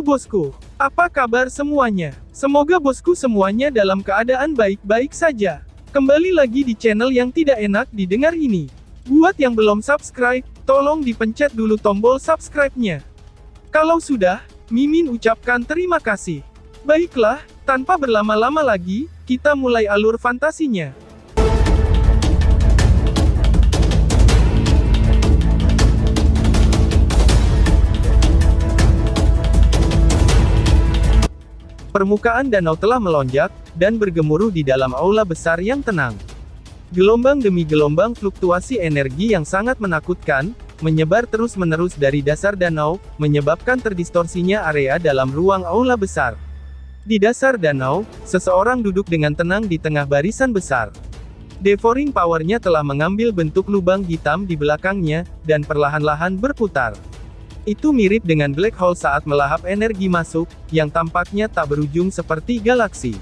bosku. Apa kabar semuanya? Semoga bosku semuanya dalam keadaan baik-baik saja. Kembali lagi di channel yang tidak enak didengar ini. Buat yang belum subscribe, tolong dipencet dulu tombol subscribe-nya. Kalau sudah, Mimin ucapkan terima kasih. Baiklah, tanpa berlama-lama lagi, kita mulai alur fantasinya. Permukaan danau telah melonjak, dan bergemuruh di dalam aula besar yang tenang. Gelombang demi gelombang fluktuasi energi yang sangat menakutkan, menyebar terus-menerus dari dasar danau, menyebabkan terdistorsinya area dalam ruang aula besar. Di dasar danau, seseorang duduk dengan tenang di tengah barisan besar. Devouring power-nya telah mengambil bentuk lubang hitam di belakangnya, dan perlahan-lahan berputar. Itu mirip dengan black hole saat melahap energi masuk, yang tampaknya tak berujung seperti galaksi.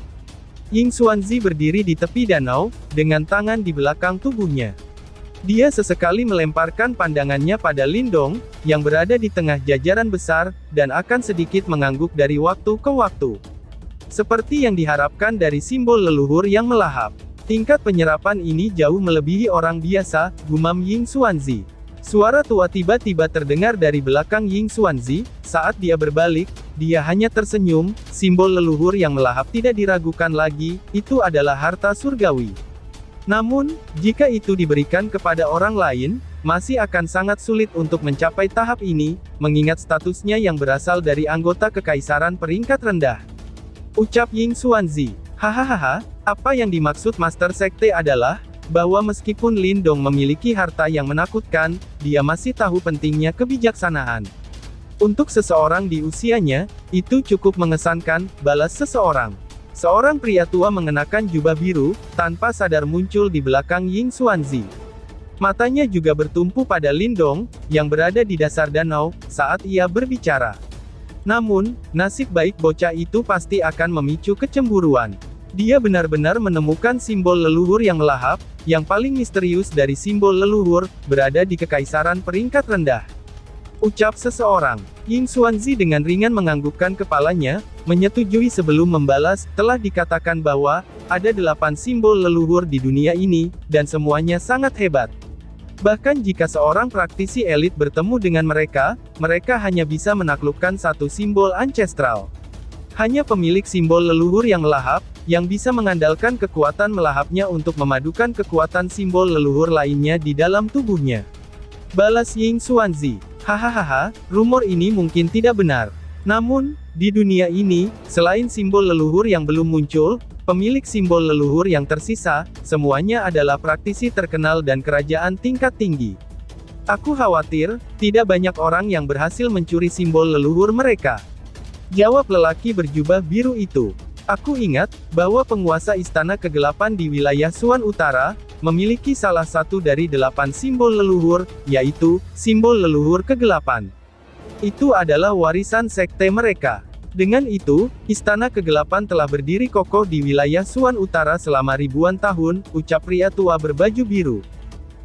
Ying Xuanzi berdiri di tepi danau, dengan tangan di belakang tubuhnya. Dia sesekali melemparkan pandangannya pada Lindong, yang berada di tengah jajaran besar, dan akan sedikit mengangguk dari waktu ke waktu. Seperti yang diharapkan dari simbol leluhur yang melahap. Tingkat penyerapan ini jauh melebihi orang biasa, gumam Ying Xuanzi. Suara tua tiba-tiba terdengar dari belakang Ying Xuanzi. Saat dia berbalik, dia hanya tersenyum. Simbol leluhur yang melahap tidak diragukan lagi, itu adalah harta surgawi. Namun, jika itu diberikan kepada orang lain, masih akan sangat sulit untuk mencapai tahap ini, mengingat statusnya yang berasal dari anggota kekaisaran peringkat rendah. Ucap Ying Xuanzi. Hahaha, apa yang dimaksud Master Sekte adalah, bahwa meskipun Lindong memiliki harta yang menakutkan, dia masih tahu pentingnya kebijaksanaan. Untuk seseorang di usianya, itu cukup mengesankan, balas seseorang. Seorang pria tua mengenakan jubah biru, tanpa sadar muncul di belakang Ying Xuanzi. Matanya juga bertumpu pada Lindong, yang berada di dasar danau, saat ia berbicara. Namun, nasib baik bocah itu pasti akan memicu kecemburuan. Dia benar-benar menemukan simbol leluhur yang melahap, yang paling misterius dari simbol leluhur, berada di kekaisaran peringkat rendah. Ucap seseorang. Ying Xuanzi dengan ringan menganggukkan kepalanya, menyetujui sebelum membalas. Telah dikatakan bahwa, ada 8 simbol leluhur di dunia ini, dan semuanya sangat hebat. Bahkan jika seorang praktisi elit bertemu dengan mereka, mereka hanya bisa menaklukkan satu simbol ancestral. Hanya pemilik simbol leluhur yang melahap, yang bisa mengandalkan kekuatan melahapnya untuk memadukan kekuatan simbol leluhur lainnya di dalam tubuhnya. Balas Ying Xuanzi. Hahaha, rumor ini mungkin tidak benar. Namun, di dunia ini, selain simbol leluhur yang belum muncul, pemilik simbol leluhur yang tersisa, semuanya adalah praktisi terkenal dan kerajaan tingkat tinggi. Aku khawatir, tidak banyak orang yang berhasil mencuri simbol leluhur mereka. Jawab lelaki berjubah biru itu. Aku ingat, bahwa penguasa Istana Kegelapan di wilayah Xuan Utara, memiliki salah satu dari 8 simbol leluhur, yaitu, simbol leluhur kegelapan. Itu adalah warisan sekte mereka. Dengan itu, Istana Kegelapan telah berdiri kokoh di wilayah Xuan Utara selama ribuan tahun, ucap pria tua berbaju biru.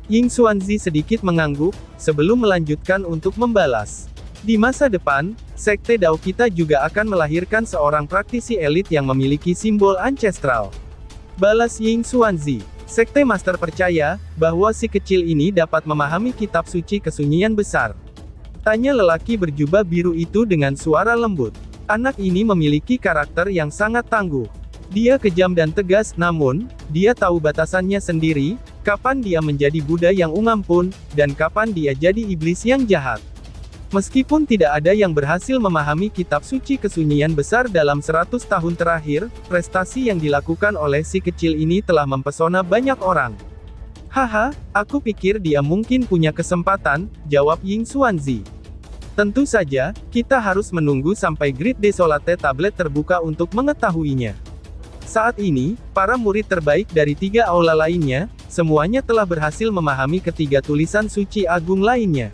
Ying Xuanzi sedikit mengangguk, sebelum melanjutkan untuk membalas. Di masa depan, Sekte Dao kita juga akan melahirkan seorang praktisi elit yang memiliki simbol ancestral. Balas Ying Xuanzi. Sekte Master percaya, bahwa si kecil ini dapat memahami kitab suci kesunyian besar. Tanya lelaki berjubah biru itu dengan suara lembut. Anak ini memiliki karakter yang sangat tangguh. Dia kejam dan tegas, namun, dia tahu batasannya sendiri, kapan dia menjadi Buddha yang ungampun, dan kapan dia jadi iblis yang jahat. Meskipun tidak ada yang berhasil memahami kitab suci kesunyian besar dalam 100 tahun terakhir, prestasi yang dilakukan oleh si kecil ini telah mempesona banyak orang. Haha, aku pikir dia mungkin punya kesempatan, jawab Ying Xuanzi. Tentu saja, kita harus menunggu sampai Great Desolate Tablet terbuka untuk mengetahuinya. Saat ini, para murid terbaik dari 3 aula lainnya, semuanya telah berhasil memahami ketiga tulisan suci agung lainnya.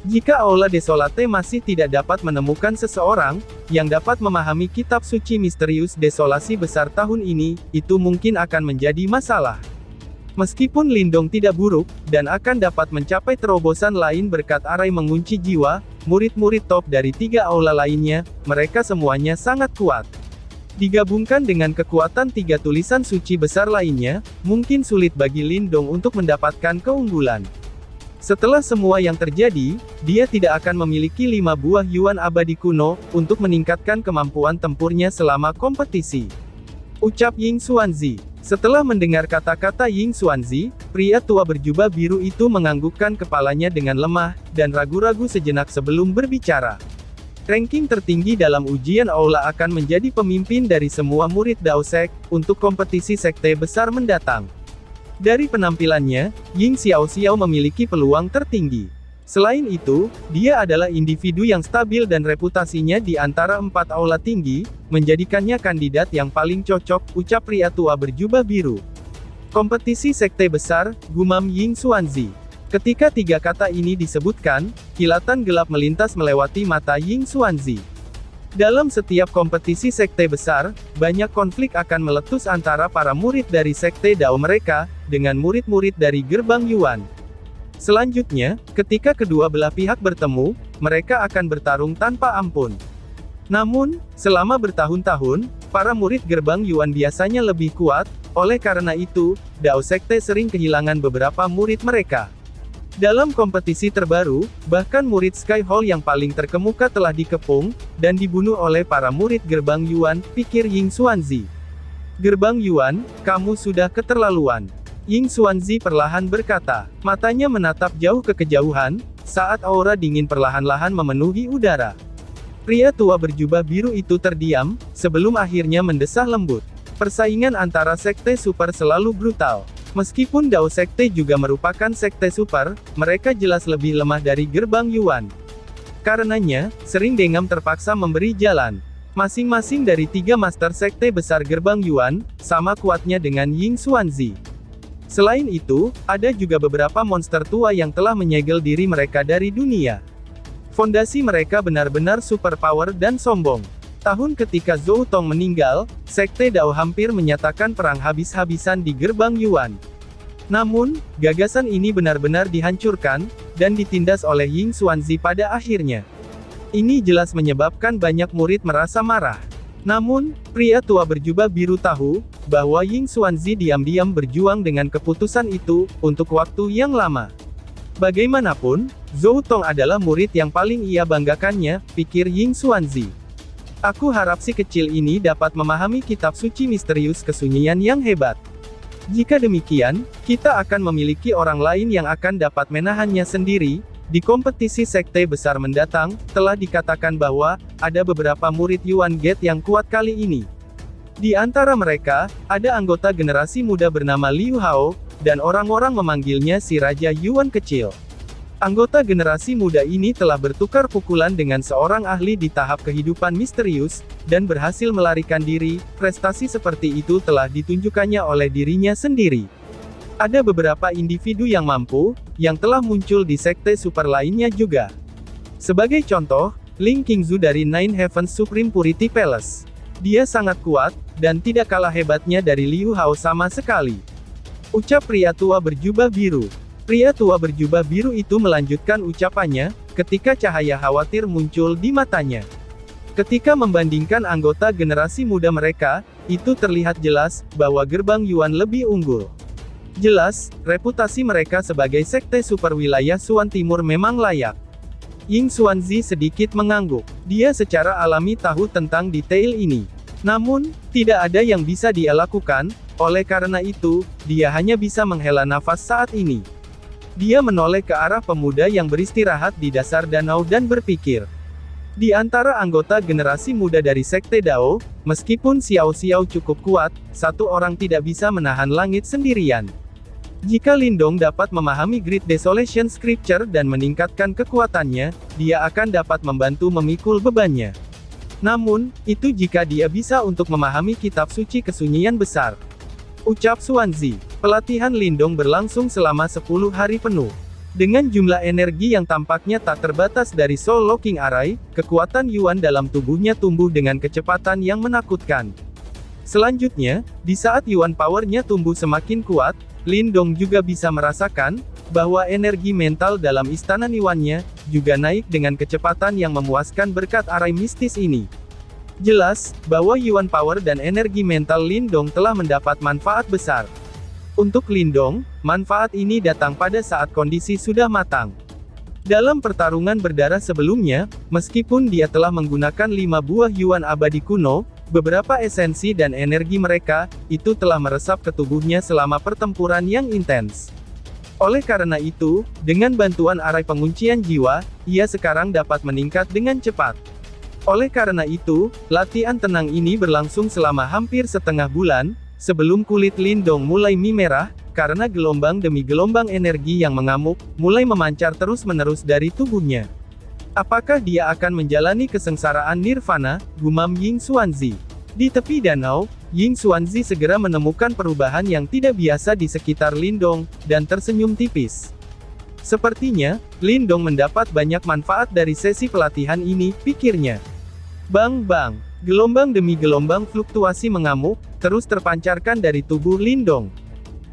Jika Aula Desolate masih tidak dapat menemukan seseorang, yang dapat memahami kitab suci misterius desolasi besar tahun ini, itu mungkin akan menjadi masalah. Meskipun Lindong tidak buruk, dan akan dapat mencapai terobosan lain berkat arai mengunci jiwa, murid-murid top dari 3 aula lainnya, mereka semuanya sangat kuat. Digabungkan dengan kekuatan 3 tulisan suci besar lainnya, mungkin sulit bagi Lindong untuk mendapatkan keunggulan. Setelah semua yang terjadi, dia tidak akan memiliki 5 buah Yuan abadi kuno, untuk meningkatkan kemampuan tempurnya selama kompetisi. Ucap Ying Xuanzi. Setelah mendengar kata-kata Ying Xuanzi, pria tua berjubah biru itu menganggukkan kepalanya dengan lemah, dan ragu-ragu sejenak sebelum berbicara. Ranking tertinggi dalam ujian aula akan menjadi pemimpin dari semua murid Dao Sek, untuk kompetisi sekte besar mendatang. Dari penampilannya, Ying Xiaoxiao memiliki peluang tertinggi. Selain itu, dia adalah individu yang stabil dan reputasinya di antara 4 aula tinggi, menjadikannya kandidat yang paling cocok, ucap pria tua berjubah biru. Kompetisi sekte besar, gumam Ying Xuanzi. Ketika 3 kata ini disebutkan, kilatan gelap melintas melewati mata Ying Xuanzi. Dalam setiap kompetisi sekte besar, banyak konflik akan meletus antara para murid dari sekte Dao mereka, dengan murid-murid dari gerbang Yuan. Selanjutnya, ketika kedua belah pihak bertemu, mereka akan bertarung tanpa ampun. Namun, selama bertahun-tahun, para murid gerbang Yuan biasanya lebih kuat, oleh karena itu, Dao Sekte sering kehilangan beberapa murid mereka. Dalam kompetisi terbaru, bahkan murid Sky Hall yang paling terkemuka telah dikepung, dan dibunuh oleh para murid gerbang Yuan, pikir Ying Xuanzi. Gerbang Yuan, kamu sudah keterlaluan. Ying Xuanzi perlahan berkata, matanya menatap jauh ke kejauhan, saat aura dingin perlahan-lahan memenuhi udara. Pria tua berjubah biru itu terdiam, sebelum akhirnya mendesah lembut. Persaingan antara sekte super selalu brutal. Meskipun Dao Sekte juga merupakan sekte super, mereka jelas lebih lemah dari gerbang Yuan. Karenanya, sering Dengam terpaksa memberi jalan. Masing-masing dari 3 master sekte besar gerbang Yuan, sama kuatnya dengan Ying Xuanzi. Selain itu, ada juga beberapa monster tua yang telah menyegel diri mereka dari dunia. Fondasi mereka benar-benar superpower dan sombong. Tahun ketika Zhou Tong meninggal, sekte Dao hampir menyatakan perang habis-habisan di gerbang Yuan. Namun, gagasan ini benar-benar dihancurkan, dan ditindas oleh Ying Xuanzi pada akhirnya. Ini jelas menyebabkan banyak murid merasa marah. Namun, pria tua berjubah biru tahu, bahwa Ying Xuanzi diam-diam berjuang dengan keputusan itu, untuk waktu yang lama. Bagaimanapun, Zhou Tong adalah murid yang paling ia banggakannya, pikir Ying Xuanzi. Aku harap si kecil ini dapat memahami kitab suci misterius kesunyian yang hebat. Jika demikian, kita akan memiliki orang lain yang akan dapat menahannya sendiri. Di kompetisi sekte besar mendatang, telah dikatakan bahwa, ada beberapa murid Yuan Gate yang kuat kali ini. Di antara mereka, ada anggota generasi muda bernama Liu Hao, dan orang-orang memanggilnya si Raja Yuan Kecil. Anggota generasi muda ini telah bertukar pukulan dengan seorang ahli di tahap kehidupan misterius, dan berhasil melarikan diri. Prestasi seperti itu telah ditunjukkannya oleh dirinya sendiri. Ada beberapa individu yang mampu, yang telah muncul di sekte super lainnya juga. Sebagai contoh, Ling Qingzu dari Nine Heavens Supreme Purity Palace. Dia sangat kuat, dan tidak kalah hebatnya dari Liu Hao sama sekali. Ucap pria tua berjubah biru. Pria tua berjubah biru itu melanjutkan ucapannya, ketika cahaya khawatir muncul di matanya. Ketika membandingkan anggota generasi muda mereka, itu terlihat jelas, bahwa gerbang Yuan lebih unggul. Jelas, reputasi mereka sebagai sekte super wilayah Suan Timur memang layak. Ying Xuanzi sedikit mengangguk. Dia secara alami tahu tentang detail ini. Namun, tidak ada yang bisa dia lakukan, oleh karena itu, dia hanya bisa menghela nafas saat ini. Dia menoleh ke arah pemuda yang beristirahat di dasar danau dan berpikir. Di antara anggota generasi muda dari sekte Dao, meskipun Xiao Xiao cukup kuat, satu orang tidak bisa menahan langit sendirian. Jika Lindong dapat memahami Great Desolation Scripture dan meningkatkan kekuatannya, dia akan dapat membantu memikul bebannya. Namun, itu jika dia bisa untuk memahami kitab suci kesunyian besar. Ucap Xuanzi. Pelatihan Lindong berlangsung selama 10 hari penuh. Dengan jumlah energi yang tampaknya tak terbatas dari Soul Locking Array, kekuatan Yuan dalam tubuhnya tumbuh dengan kecepatan yang menakutkan. Selanjutnya, di saat Yuan Power-nya tumbuh semakin kuat, Lindong juga bisa merasakan bahwa energi mental dalam istana Niwannya juga naik dengan kecepatan yang memuaskan berkat arai mistis ini. Jelas bahwa Yuan Power dan energi mental Lindong telah mendapat manfaat besar. Untuk Lindong, manfaat ini datang pada saat kondisi sudah matang. Dalam pertarungan berdarah sebelumnya, meskipun dia telah menggunakan 5 buah Yuan abadi kuno, beberapa esensi dan energi mereka, itu telah meresap ke tubuhnya selama pertempuran yang intens. Oleh karena itu, dengan bantuan arai penguncian jiwa, ia sekarang dapat meningkat dengan cepat. Oleh karena itu, latihan tenang ini berlangsung selama hampir setengah bulan, sebelum kulit Lindong mulai merah, karena gelombang demi gelombang energi yang mengamuk, mulai memancar terus-menerus dari tubuhnya. Apakah dia akan menjalani kesengsaraan nirvana, gumam Ying Xuanzi. Di tepi danau, Ying Xuanzi segera menemukan perubahan yang tidak biasa di sekitar Lindong, dan tersenyum tipis. Sepertinya, Lindong mendapat banyak manfaat dari sesi pelatihan ini, pikirnya. Bang-bang, gelombang demi gelombang fluktuasi mengamuk, terus terpancarkan dari tubuh Lindong.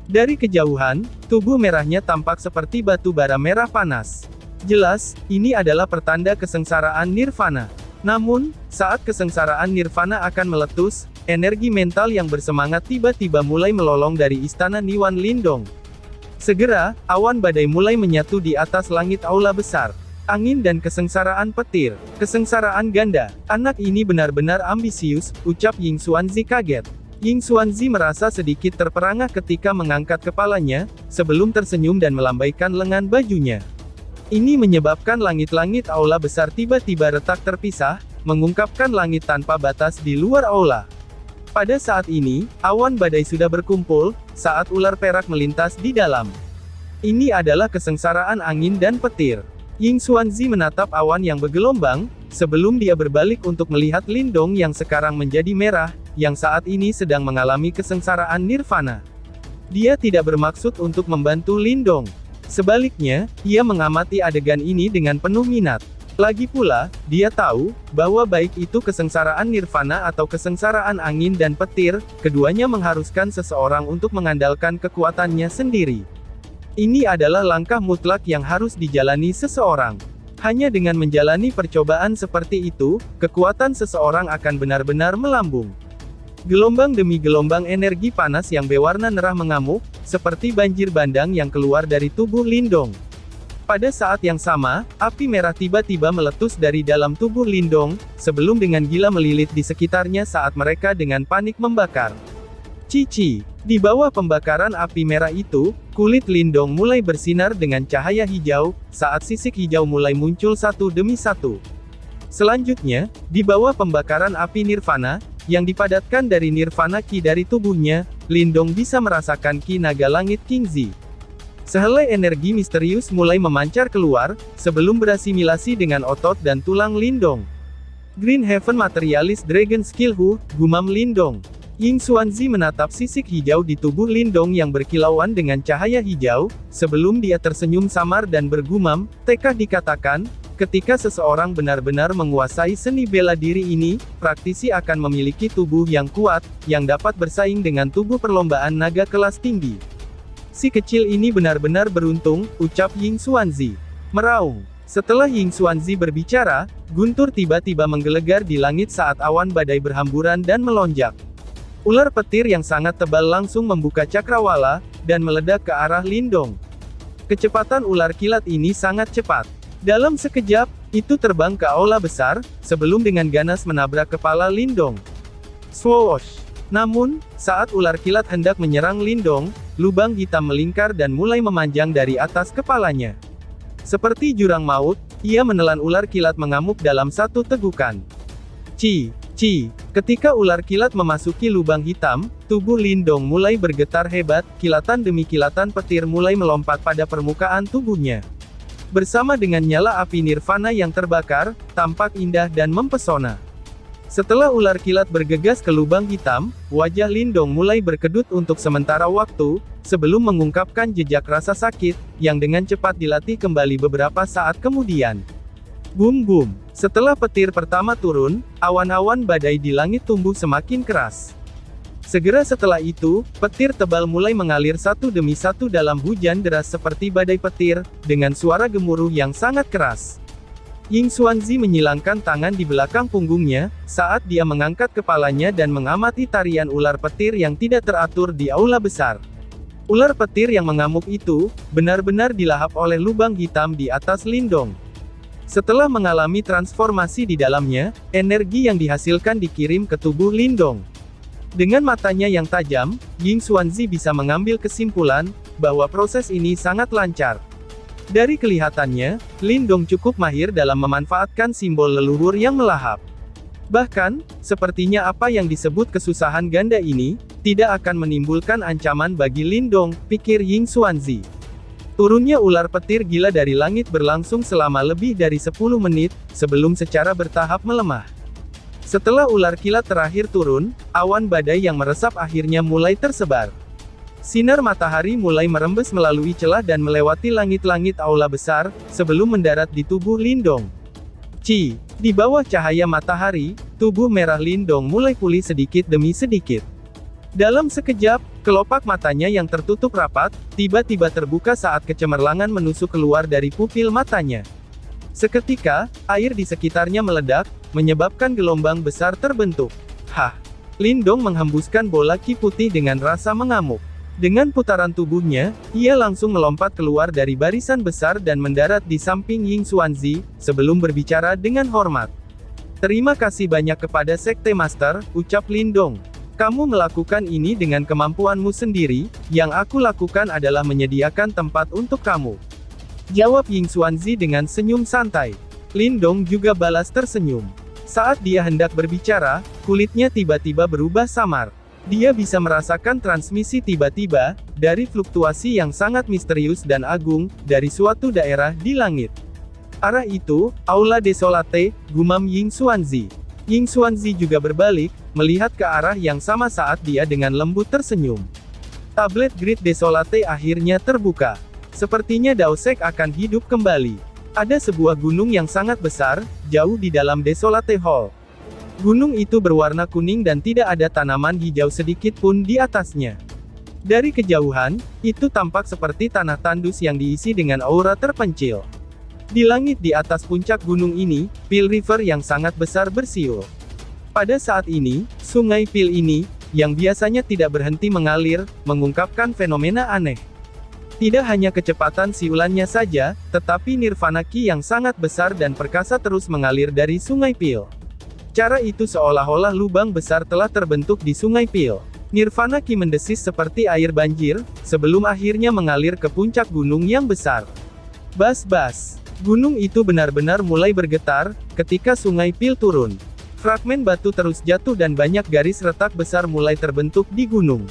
Dari kejauhan, tubuh merahnya tampak seperti batu bara merah panas. Jelas, ini adalah pertanda kesengsaraan nirvana. Namun, saat kesengsaraan nirvana akan meletus, energi mental yang bersemangat tiba-tiba mulai melolong dari istana Niwan Lindong. Segera, awan badai mulai menyatu di atas langit aula besar. Angin dan kesengsaraan petir. Kesengsaraan ganda. Anak ini benar-benar ambisius, ucap Ying Xuanzi kaget. Ying Xuanzi merasa sedikit terperangah ketika mengangkat kepalanya, sebelum tersenyum dan melambaikan lengan bajunya. Ini menyebabkan langit-langit aula besar tiba-tiba retak terpisah, mengungkapkan langit tanpa batas di luar aula. Pada saat ini, awan badai sudah berkumpul, saat ular perak melintas di dalam. Ini adalah kesengsaraan angin dan petir. Ying Xuanzi menatap awan yang bergelombang, sebelum dia berbalik untuk melihat Lindong yang sekarang menjadi merah, yang saat ini sedang mengalami kesengsaraan nirvana. Dia tidak bermaksud untuk membantu Lindong. Sebaliknya, ia mengamati adegan ini dengan penuh minat. Lagi pula, dia tahu bahwa baik itu kesengsaraan nirvana atau kesengsaraan angin dan petir, keduanya mengharuskan seseorang untuk mengandalkan kekuatannya sendiri. Ini adalah langkah mutlak yang harus dijalani seseorang. Hanya dengan menjalani percobaan seperti itu, kekuatan seseorang akan benar-benar melambung. Gelombang demi gelombang energi panas yang berwarna merah mengamuk, seperti banjir bandang yang keluar dari tubuh Lindong. Pada saat yang sama, api merah tiba-tiba meletus dari dalam tubuh Lindong, sebelum dengan gila melilit di sekitarnya saat mereka dengan panik membakar. Cici. Di bawah pembakaran api merah itu, kulit Lindong mulai bersinar dengan cahaya hijau, saat sisik hijau mulai muncul satu demi satu. Selanjutnya, di bawah pembakaran api nirvana, yang dipadatkan dari nirvana ki dari tubuhnya, Lindong bisa merasakan ki naga langit Kingzi. Sehelai energi misterius mulai memancar keluar, sebelum berasimilasi dengan otot dan tulang Lindong. Green Heaven Materialist Dragon Skill Hu, gumam Lindong. Ying Xuanzi menatap sisik hijau di tubuh Lindong yang berkilauan dengan cahaya hijau, sebelum dia tersenyum samar dan bergumam, tekah dikatakan, ketika seseorang benar-benar menguasai seni bela diri ini, praktisi akan memiliki tubuh yang kuat, yang dapat bersaing dengan tubuh perlombaan naga kelas tinggi. Si kecil ini benar-benar beruntung, ucap Ying Xuanzi. Meraung. Setelah Ying Xuanzi berbicara, guntur tiba-tiba menggelegar di langit saat awan badai berhamburan dan melonjak. Ular petir yang sangat tebal langsung membuka cakrawala, dan meledak ke arah Lindong. Kecepatan ular kilat ini sangat cepat. Dalam sekejap, itu terbang ke aula besar, sebelum dengan ganas menabrak kepala Lindong. Swoosh! Namun, saat ular kilat hendak menyerang Lindong, lubang hitam melingkar dan mulai memanjang dari atas kepalanya. Seperti jurang maut, ia menelan ular kilat mengamuk dalam satu tegukan. Ci! Ketika ular kilat memasuki lubang hitam, tubuh Lindong mulai bergetar hebat, kilatan demi kilatan petir mulai melompat pada permukaan tubuhnya. Bersama dengan nyala api nirvana yang terbakar, tampak indah dan mempesona. Setelah ular kilat bergegas ke lubang hitam, wajah Lindong mulai berkedut untuk sementara waktu, sebelum mengungkapkan jejak rasa sakit, yang dengan cepat dilatih kembali beberapa saat kemudian. Bum-bum. Setelah petir pertama turun, awan-awan badai di langit tumbuh semakin keras. Segera setelah itu, petir tebal mulai mengalir satu demi satu dalam hujan deras seperti badai petir, dengan suara gemuruh yang sangat keras. Ying Xuanzi menyilangkan tangan di belakang punggungnya, saat dia mengangkat kepalanya dan mengamati tarian ular petir yang tidak teratur di aula besar. Ular petir yang mengamuk itu, benar-benar dilahap oleh lubang hitam di atas Lindong. Setelah mengalami transformasi di dalamnya, energi yang dihasilkan dikirim ke tubuh Lindong. Dengan matanya yang tajam, Ying Xuanzi bisa mengambil kesimpulan, bahwa proses ini sangat lancar. Dari kelihatannya, Lindong cukup mahir dalam memanfaatkan simbol leluhur yang melahap. Bahkan, sepertinya apa yang disebut kesusahan ganda ini, tidak akan menimbulkan ancaman bagi Lindong, pikir Ying Xuanzi. Turunnya ular petir gila dari langit berlangsung selama lebih dari 10 menit, sebelum secara bertahap melemah. Setelah ular kilat terakhir turun, awan badai yang meresap akhirnya mulai tersebar. Sinar matahari mulai merembes melalui celah dan melewati langit-langit aula besar, sebelum mendarat di tubuh Lindong. Di bawah cahaya matahari, tubuh merah Lindong mulai pulih sedikit demi sedikit. Dalam sekejap, kelopak matanya yang tertutup rapat, tiba-tiba terbuka saat kecemerlangan menusuk keluar dari pupil matanya. Seketika, air di sekitarnya meledak, menyebabkan gelombang besar terbentuk. Lindong menghembuskan bola ki putih dengan rasa mengamuk. Dengan putaran tubuhnya, ia langsung melompat keluar dari barisan besar dan mendarat di samping Ying Xuanzi, sebelum berbicara dengan hormat. "Terima kasih banyak kepada Sekte Master," ucap Lindong. "Kamu melakukan ini dengan kemampuanmu sendiri, yang aku lakukan adalah menyediakan tempat untuk kamu," jawab Ying Xuanzi dengan senyum santai. Lindong juga balas tersenyum. Saat dia hendak berbicara, kulitnya tiba-tiba berubah samar. Dia bisa merasakan transmisi tiba-tiba, dari fluktuasi yang sangat misterius dan agung, dari suatu daerah di langit. "Arah itu, Aula Desolate," gumam Ying Xuanzi. Ying Xuanzi juga berbalik, melihat ke arah yang sama saat dia dengan lembut tersenyum. Tablet Grid Desolate akhirnya terbuka. Sepertinya Daosek akan hidup kembali. Ada sebuah gunung yang sangat besar, jauh di dalam Desolate Hall. Gunung itu berwarna kuning dan tidak ada tanaman hijau sedikit pun di atasnya. Dari kejauhan, itu tampak seperti tanah tandus yang diisi dengan aura terpencil. Di langit di atas puncak gunung ini, Pil River yang sangat besar bersiul. Pada saat ini, sungai Pil ini, yang biasanya tidak berhenti mengalir, mengungkapkan fenomena aneh. Tidak hanya kecepatan siulannya saja, tetapi nirvana ki yang sangat besar dan perkasa terus mengalir dari sungai Pil. Cara itu seolah-olah lubang besar telah terbentuk di sungai Pil. Nirvana ki mendesis seperti air banjir, sebelum akhirnya mengalir ke puncak gunung yang besar. Bas-bas. Gunung itu benar-benar mulai bergetar, ketika sungai Pil turun. Fragmen batu terus jatuh dan banyak garis retak besar mulai terbentuk di gunung.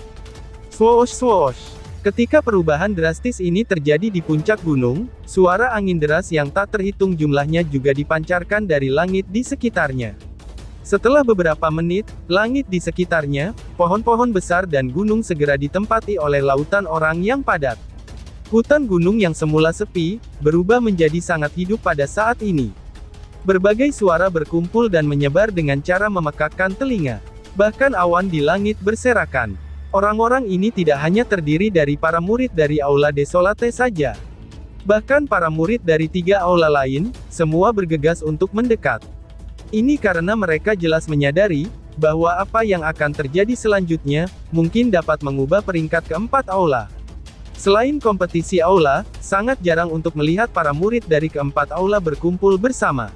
Swoosh swoosh. Ketika perubahan drastis ini terjadi di puncak gunung, suara angin deras yang tak terhitung jumlahnya juga dipancarkan dari langit di sekitarnya. Setelah beberapa menit, langit di sekitarnya, pohon-pohon besar dan gunung segera ditempati oleh lautan orang yang padat. Hutan gunung yang semula sepi, berubah menjadi sangat hidup pada saat ini. Berbagai suara berkumpul dan menyebar dengan cara memekakkan telinga. Bahkan awan di langit berserakan. Orang-orang ini tidak hanya terdiri dari para murid dari Aula Desolate saja. Bahkan para murid dari 3 aula lain, semua bergegas untuk mendekat. Ini karena mereka jelas menyadari, bahwa apa yang akan terjadi selanjutnya, mungkin dapat mengubah peringkat keempat aula. Selain kompetisi aula, sangat jarang untuk melihat para murid dari keempat aula berkumpul bersama.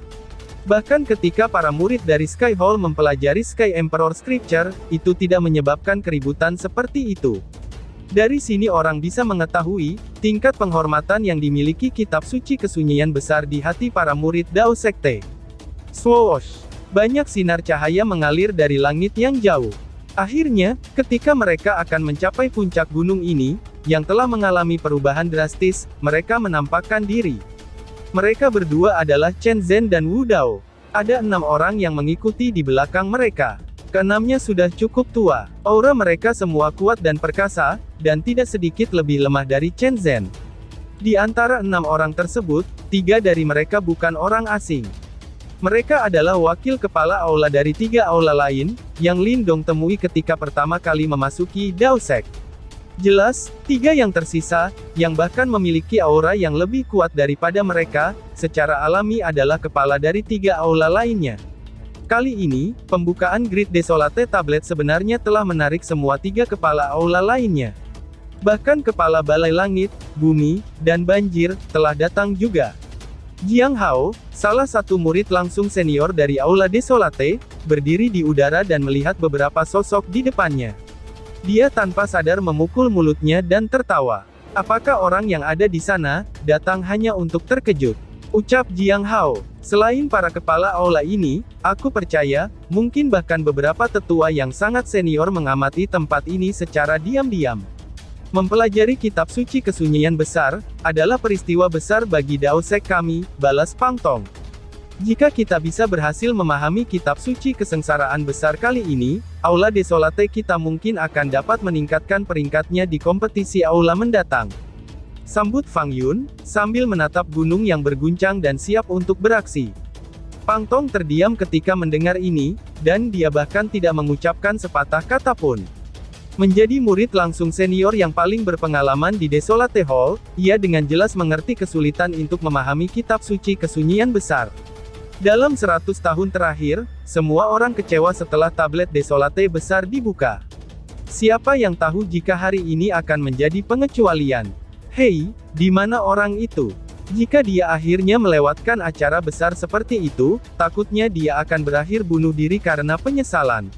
Bahkan ketika para murid dari Sky Hall mempelajari Sky Emperor Scripture, itu tidak menyebabkan keributan seperti itu. Dari sini orang bisa mengetahui, tingkat penghormatan yang dimiliki kitab suci kesunyian besar di hati para murid Dao Sekte. Swoosh! Banyak sinar cahaya mengalir dari langit yang jauh. Akhirnya, ketika mereka akan mencapai puncak gunung ini, yang telah mengalami perubahan drastis, mereka menampakkan diri. Mereka berdua adalah Chen Zhen dan Wu Dao. Ada 6 orang yang mengikuti di belakang mereka. Keenamnya sudah cukup tua. Aura mereka semua kuat dan perkasa, dan tidak sedikit lebih lemah dari Chen Zhen. Di antara 6 orang tersebut, 3 dari mereka bukan orang asing. Mereka adalah wakil kepala aula dari 3 aula lain, yang Lindong temui ketika pertama kali memasuki Dao Sect. Jelas, 3 yang tersisa, yang bahkan memiliki aura yang lebih kuat daripada mereka, secara alami adalah kepala dari 3 aula lainnya. Kali ini, pembukaan Grid Desolate Tablet sebenarnya telah menarik semua 3 kepala aula lainnya. Bahkan kepala Balai Langit, Bumi, dan Banjir, telah datang juga. Jiang Hao, salah satu murid langsung senior dari Aula Desolate, berdiri di udara dan melihat beberapa sosok di depannya. Dia tanpa sadar memukul mulutnya dan tertawa. Apakah orang yang ada di sana, datang hanya untuk terkejut? Ucap Jiang Hao. Selain para kepala aula ini, aku percaya, mungkin bahkan beberapa tetua yang sangat senior mengamati tempat ini secara diam-diam. Mempelajari kitab suci kesunyian besar, adalah peristiwa besar bagi Dao Sect kami, balas Pang Tong. Jika kita bisa berhasil memahami kitab suci kesengsaraan besar kali ini, Aula Desolate kita mungkin akan dapat meningkatkan peringkatnya di kompetisi aula mendatang. Sambut Fang Yun, sambil menatap gunung yang berguncang dan siap untuk beraksi. Pang Tong terdiam ketika mendengar ini, dan dia bahkan tidak mengucapkan sepatah kata pun. Menjadi murid langsung senior yang paling berpengalaman di Desolate Hall, ia dengan jelas mengerti kesulitan untuk memahami kitab suci kesunyian besar. Dalam 100 tahun terakhir, semua orang kecewa setelah tablet Desolate besar dibuka. Siapa yang tahu jika hari ini akan menjadi pengecualian? Hei, di mana orang itu? Jika dia akhirnya melewatkan acara besar seperti itu, takutnya dia akan berakhir bunuh diri karena penyesalan.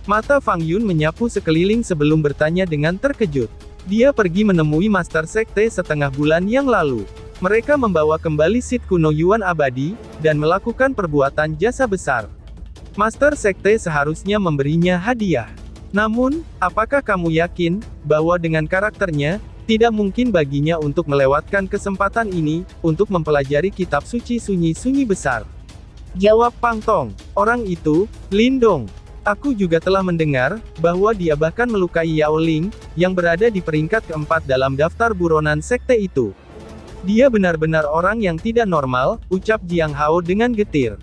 Mata Fang Yun menyapu sekeliling sebelum bertanya dengan terkejut. Dia pergi menemui Master Sekte setengah bulan yang lalu. Mereka membawa kembali Sid kuno Yuan abadi, dan melakukan perbuatan jasa besar. Master Sekte seharusnya memberinya hadiah. Namun, apakah kamu yakin, bahwa dengan karakternya, tidak mungkin baginya untuk melewatkan kesempatan ini, untuk mempelajari kitab suci sunyi-sunyi besar? Jawab Pang Tong. Orang itu, Lindong. Aku juga telah mendengar, bahwa dia bahkan melukai Yao Ling, yang berada di peringkat keempat dalam daftar buronan sekte itu. Dia benar-benar orang yang tidak normal, ucap Jiang Hao dengan getir.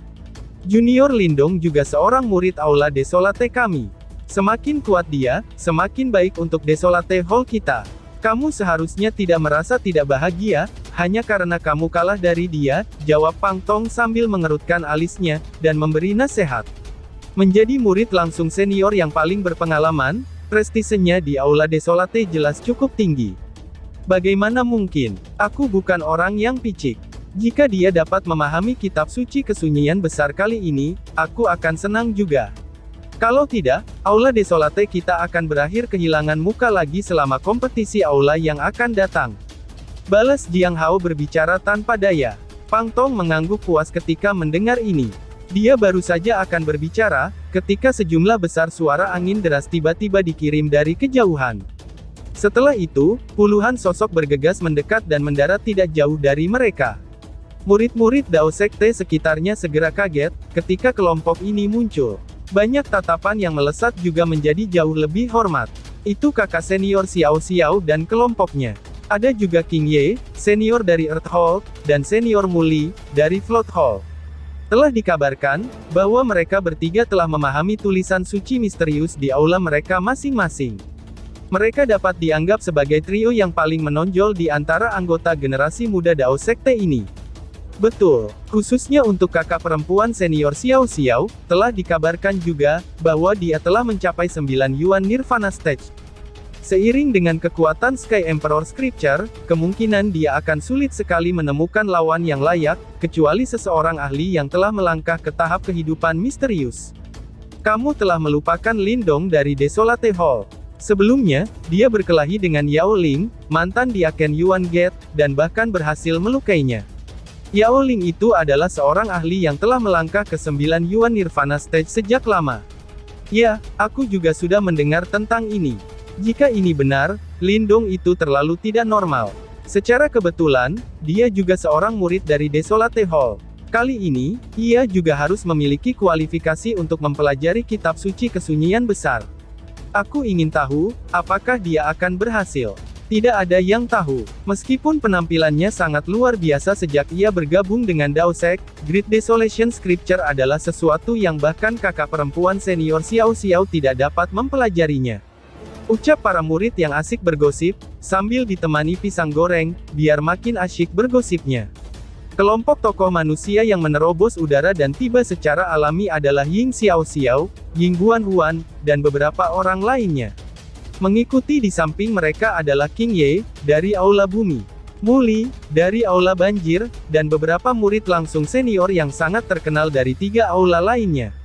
Junior Lindong juga seorang murid Aula Desolate kami. Semakin kuat dia, semakin baik untuk Desolate Hall kita. Kamu seharusnya tidak merasa tidak bahagia, hanya karena kamu kalah dari dia, jawab Pang Tong sambil mengerutkan alisnya, dan memberi nasihat. Menjadi murid langsung senior yang paling berpengalaman, prestisenya di Aula Desolate jelas cukup tinggi. Bagaimana mungkin? Aku bukan orang yang picik. Jika dia dapat memahami kitab suci kesunyian besar kali ini, aku akan senang juga. Kalau tidak, Aula Desolate kita akan berakhir kehilangan muka lagi selama kompetisi aula yang akan datang. Balas Jiang Hao berbicara tanpa daya. Pang Tong mengangguk puas ketika mendengar ini. Dia baru saja akan berbicara, ketika sejumlah besar suara angin deras tiba-tiba dikirim dari kejauhan. Setelah itu, puluhan sosok bergegas mendekat dan mendarat tidak jauh dari mereka. Murid-murid Dao Sekte sekitarnya segera kaget, ketika kelompok ini muncul. Banyak tatapan yang melesat juga menjadi jauh lebih hormat. Itu kakak senior Xiao Xiao dan kelompoknya. Ada juga King Ye, senior dari Earth Hall, dan senior Muli, dari Float Hall. Telah dikabarkan, bahwa mereka bertiga telah memahami tulisan suci misterius di aula mereka masing-masing. Mereka dapat dianggap sebagai trio yang paling menonjol di antara anggota generasi muda Dao Sekte ini. Betul, khususnya untuk kakak perempuan senior Xiao Xiao, telah dikabarkan juga, bahwa dia telah mencapai 9 Yuan Nirvana Stage. Seiring dengan kekuatan Sky Emperor Scripture, kemungkinan dia akan sulit sekali menemukan lawan yang layak, kecuali seseorang ahli yang telah melangkah ke tahap kehidupan misterius. Kamu telah melupakan Lindong dari Desolate Hall. Sebelumnya, dia berkelahi dengan Yao Ling, mantan Diaken Yuan Gate, dan bahkan berhasil melukainya. Yao Ling itu adalah seorang ahli yang telah melangkah ke 9 Yuan Nirvana Stage sejak lama. Ya, aku juga sudah mendengar tentang ini. Jika ini benar, Lindong itu terlalu tidak normal. Secara kebetulan, dia juga seorang murid dari Desolate Hall. Kali ini, ia juga harus memiliki kualifikasi untuk mempelajari kitab suci kesunyian besar. Aku ingin tahu, apakah dia akan berhasil. Tidak ada yang tahu. Meskipun penampilannya sangat luar biasa sejak ia bergabung dengan Daosek, Great Desolation Scripture adalah sesuatu yang bahkan kakak perempuan senior Xiao Xiao tidak dapat mempelajarinya. Ucap para murid yang asik bergosip, sambil ditemani pisang goreng, biar makin asyik bergosipnya. Kelompok tokoh manusia yang menerobos udara dan tiba secara alami adalah Ying Xiao Xiao, Ying Huan Huan, dan beberapa orang lainnya. Mengikuti di samping mereka adalah King Ye, dari Aula Bumi, Mu Li, dari Aula Banjir, dan beberapa murid langsung senior yang sangat terkenal dari 3 aula lainnya.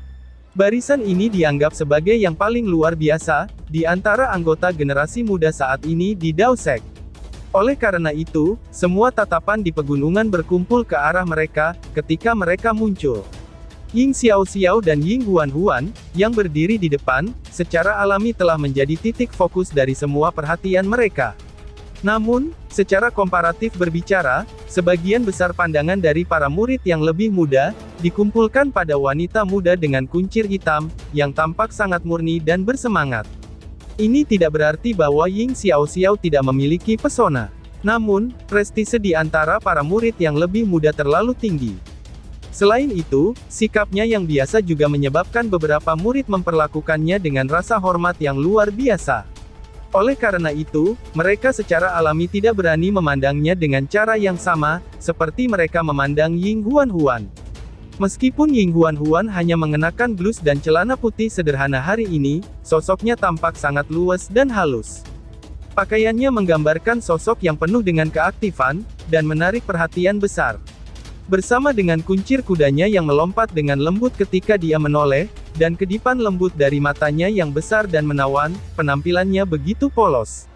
Barisan ini dianggap sebagai yang paling luar biasa, di antara anggota generasi muda saat ini di Daosek. Oleh karena itu, semua tatapan di pegunungan berkumpul ke arah mereka, ketika mereka muncul. Ying Xiao Xiao dan Ying Huan Huan, yang berdiri di depan, secara alami telah menjadi titik fokus dari semua perhatian mereka. Namun, secara komparatif berbicara, sebagian besar pandangan dari para murid yang lebih muda, dikumpulkan pada wanita muda dengan kuncir hitam, yang tampak sangat murni dan bersemangat. Ini tidak berarti bahwa Ying Xiao Xiao tidak memiliki pesona. Namun, prestise di antara para murid yang lebih muda terlalu tinggi. Selain itu, sikapnya yang biasa juga menyebabkan beberapa murid memperlakukannya dengan rasa hormat yang luar biasa. Oleh karena itu, mereka secara alami tidak berani memandangnya dengan cara yang sama, seperti mereka memandang Ying Huan Huan. Meskipun Ying Huan Huan hanya mengenakan blus dan celana putih sederhana hari ini, sosoknya tampak sangat luas dan halus. Pakaiannya menggambarkan sosok yang penuh dengan keaktifan, dan menarik perhatian besar. Bersama dengan kuncir kudanya yang melompat dengan lembut ketika dia menoleh, dan kedipan lembut dari matanya yang besar dan menawan, penampilannya begitu polos.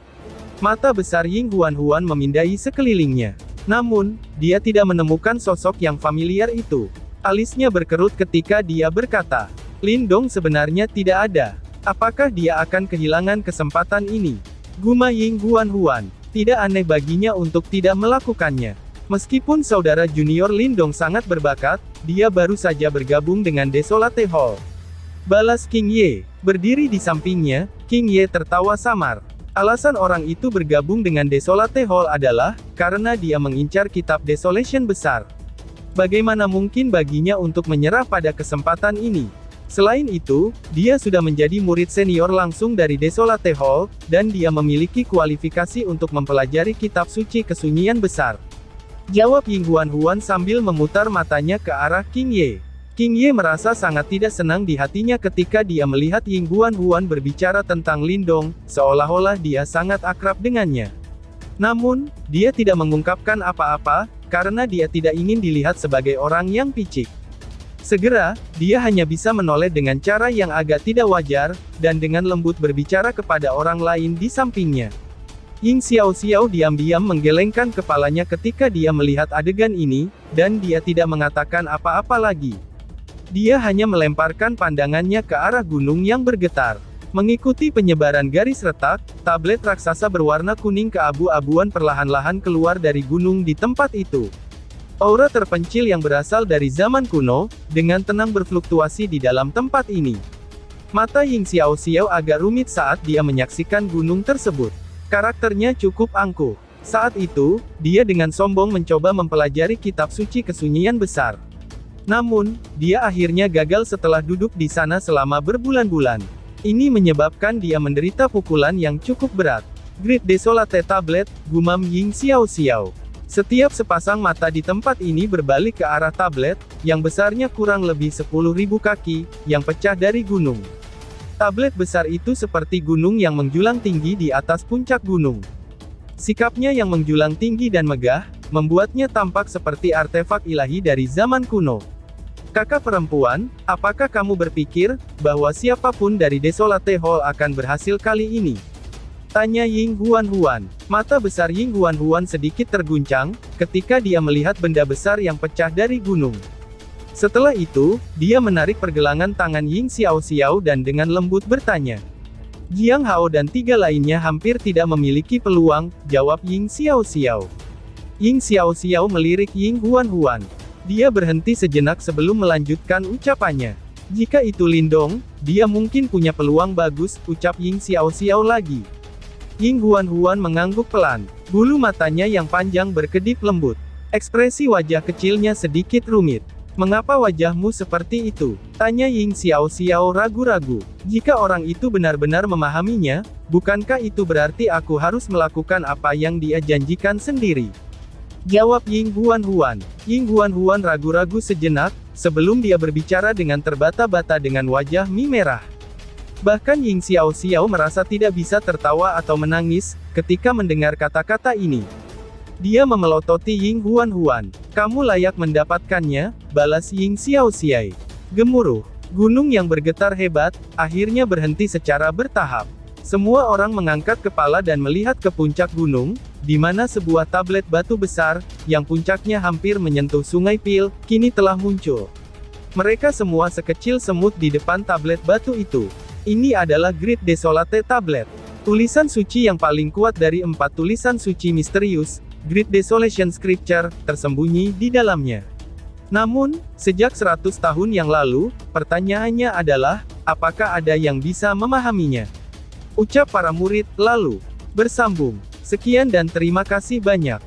Mata besar Ying Huan Huan memindai sekelilingnya. Namun, dia tidak menemukan sosok yang familiar itu. Alisnya berkerut ketika dia berkata, "Lin Dong sebenarnya tidak ada. Apakah dia akan kehilangan kesempatan ini?" Guma Ying Huan Huan. Tidak aneh baginya untuk tidak melakukannya. Meskipun saudara junior Lin Dong sangat berbakat, dia baru saja bergabung dengan Desolate Hall. Balas King Ye. Berdiri di sampingnya, King Ye tertawa samar. Alasan orang itu bergabung dengan Desolate Hall adalah, karena dia mengincar kitab Desolation besar. Bagaimana mungkin baginya untuk menyerah pada kesempatan ini? Selain itu, dia sudah menjadi murid senior langsung dari Desolate Hall, dan dia memiliki kualifikasi untuk mempelajari kitab suci kesunyian besar. Jawab Ying Huan Huan sambil memutar matanya ke arah King Ye. King Ye merasa sangat tidak senang di hatinya ketika dia melihat Ying Huan Huan berbicara tentang Lin Dong, seolah-olah dia sangat akrab dengannya. Namun, dia tidak mengungkapkan apa-apa, karena dia tidak ingin dilihat sebagai orang yang picik. Segera, dia hanya bisa menoleh dengan cara yang agak tidak wajar, dan dengan lembut berbicara kepada orang lain di sampingnya. Ying Xiao Xiao diam-diam menggelengkan kepalanya ketika dia melihat adegan ini, dan dia tidak mengatakan apa-apa lagi. Dia hanya melemparkan pandangannya ke arah gunung yang bergetar. Mengikuti penyebaran garis retak, tablet raksasa berwarna kuning keabu-abuan perlahan-lahan keluar dari gunung di tempat itu. Aura terpencil yang berasal dari zaman kuno, dengan tenang berfluktuasi di dalam tempat ini. Mata Ying Xiao Xiao agak rumit saat dia menyaksikan gunung tersebut. Karakternya cukup angkuh. Saat itu, dia dengan sombong mencoba mempelajari kitab suci kesunyian besar. Namun, dia akhirnya gagal setelah duduk di sana selama berbulan-bulan. Ini menyebabkan dia menderita pukulan yang cukup berat. Great Desolate Tablet, gumam Ying Xiao Xiao. Setiap sepasang mata di tempat ini berbalik ke arah tablet, yang besarnya kurang lebih 10.000 kaki, yang pecah dari gunung. Tablet besar itu seperti gunung yang menjulang tinggi di atas puncak gunung. Sikapnya yang menjulang tinggi dan megah, membuatnya tampak seperti artefak ilahi dari zaman kuno. Kakak perempuan, apakah kamu berpikir, bahwa siapapun dari Desolate Hall akan berhasil kali ini? Tanya Ying Huan Huan. Mata besar Ying Huan Huan sedikit terguncang, ketika dia melihat benda besar yang pecah dari gunung. Setelah itu, dia menarik pergelangan tangan Ying Xiao Xiao dan dengan lembut bertanya. Jiang Hao dan 3 lainnya hampir tidak memiliki peluang, jawab Ying Xiao Xiao. Ying Xiao Xiao melirik Ying Huan Huan. Dia berhenti sejenak sebelum melanjutkan ucapannya. Jika itu Lin Dong, dia mungkin punya peluang bagus, ucap Ying Xiao Xiao lagi. Ying Huan mengangguk pelan. Bulu matanya yang panjang berkedip lembut. Ekspresi wajah kecilnya sedikit rumit. "Mengapa wajahmu seperti itu?" tanya Ying Xiao ragu-ragu. "Jika orang itu benar-benar memahaminya, bukankah itu berarti aku harus melakukan apa yang dia janjikan sendiri?" jawab Ying Huan. Ying Huan ragu-ragu sejenak, sebelum dia berbicara dengan terbata-bata dengan wajah merah. Bahkan Ying Xiao merasa tidak bisa tertawa atau menangis, ketika mendengar kata-kata ini. Dia memelototi Ying Huan. "Kamu layak mendapatkannya," balas Ying Xiao. Gemuruh. Gunung yang bergetar hebat, akhirnya berhenti secara bertahap. Semua orang mengangkat kepala dan melihat ke puncak gunung, di mana sebuah tablet batu besar, yang puncaknya hampir menyentuh Sungai Pil, kini telah muncul. Mereka semua sekecil semut di depan tablet batu itu. Ini adalah Great Desolate Tablet. Tulisan suci yang paling kuat dari 4 tulisan suci misterius, Great Desolation Scripture, tersembunyi di dalamnya. Namun, sejak 100 tahun yang lalu, pertanyaannya adalah, apakah ada yang bisa memahaminya? Ucap para murid, lalu bersambung. Sekian dan terima kasih banyak.